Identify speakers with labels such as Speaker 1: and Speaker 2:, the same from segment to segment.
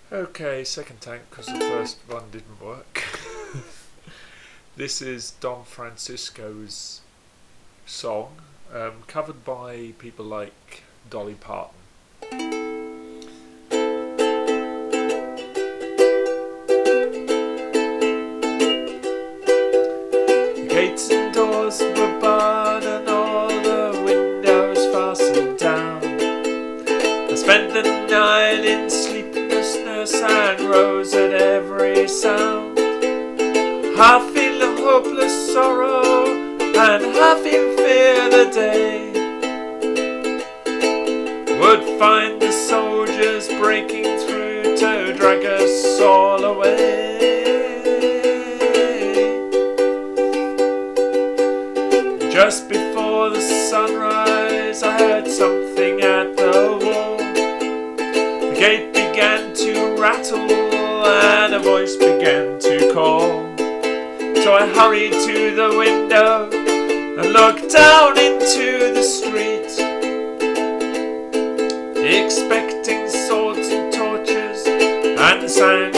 Speaker 1: Okay, second tank because the first one didn't work. This is Don Francisco's song, covered by people like Dolly Parton. The gates and doors were barred and all the windows fastened down. I spent the night in sleeplessness and rose at every sound, half in hopeless sorrow and half in fear the day would find the soldiers breaking through to drag us all away. Just before the sunrise I heard something at the wall. The gate began to rattle and a voice began to call. So I hurried to the window and looked down into the street, expecting swords and torches and the sound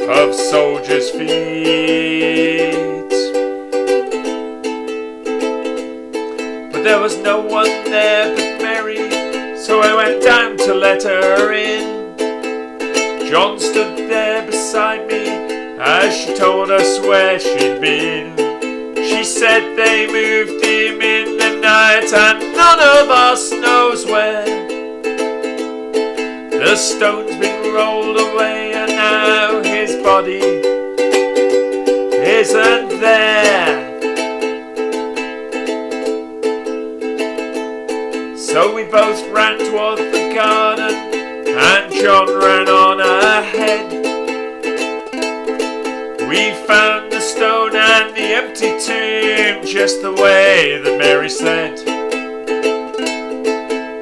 Speaker 1: of soldiers' feet. But there was no one there but Mary, so I went down to let her in. John stood there beside me as she told us where she'd been. She said they moved him in the night and none of us knows where. The stone's been rolled away and now his body isn't there. So we both ran toward the garden and John ran on ahead. We found the stone and the empty tomb just the way that Mary said.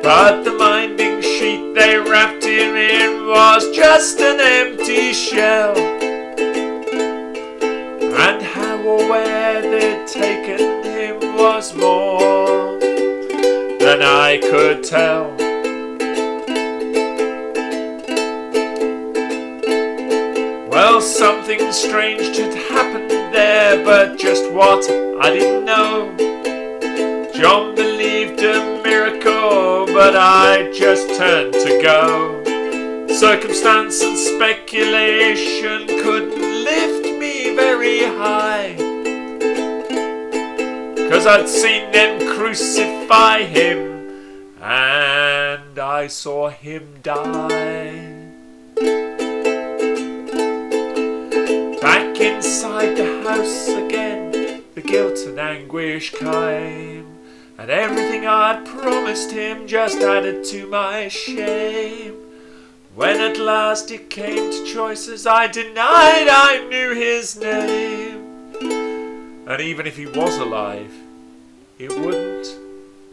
Speaker 1: But the binding sheet they wrapped him in was just an empty shell. And how or where they'd taken him was more than I could tell. Well, something strange had happened there, but just what I didn't know. John believed a miracle, but I just turned to go. Circumstance and speculation couldn't lift me very high, 'cause I'd seen them crucify him and I saw him die. Back inside the house again, the guilt and anguish came, and everything I'd promised him just added to my shame. When at last it came to choices, I denied I knew his name. And even if he was alive, it wouldn't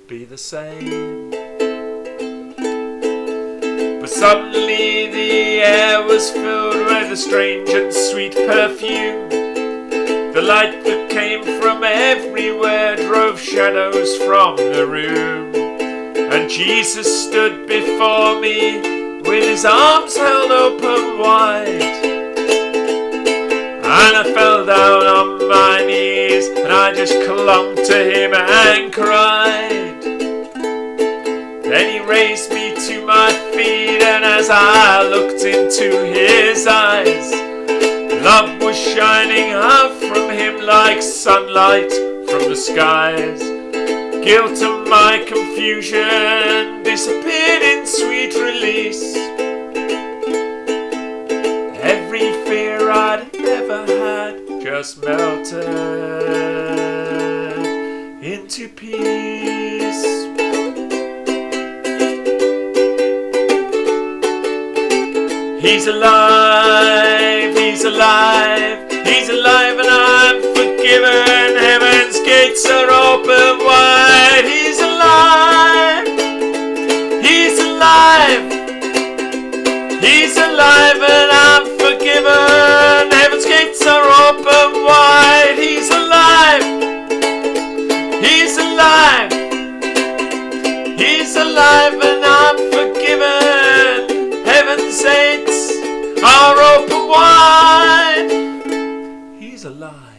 Speaker 1: be the same. But suddenly the air was filled with a strange and sweet perfume. The light that came from everywhere drove shadows from the room. And Jesus stood before me with his arms held open wide. And I fell down on my knees and I just clung to him and cried. Then he raised me to my feet, and as I looked into his eyes, love was shining out from him like sunlight from the skies. Guilt and my confusion disappeared in sweet release. Every fear I'd ever had just melted into peace. He's alive, he's alive, he's alive and I'm forgiven. Heaven's gates are open wide. He's alive, he's alive, he's alive and I'm forgiven. Heaven's gates are open wide. He's alive, he's alive, he's alive and I'm forgiven. Heaven's gates is alive.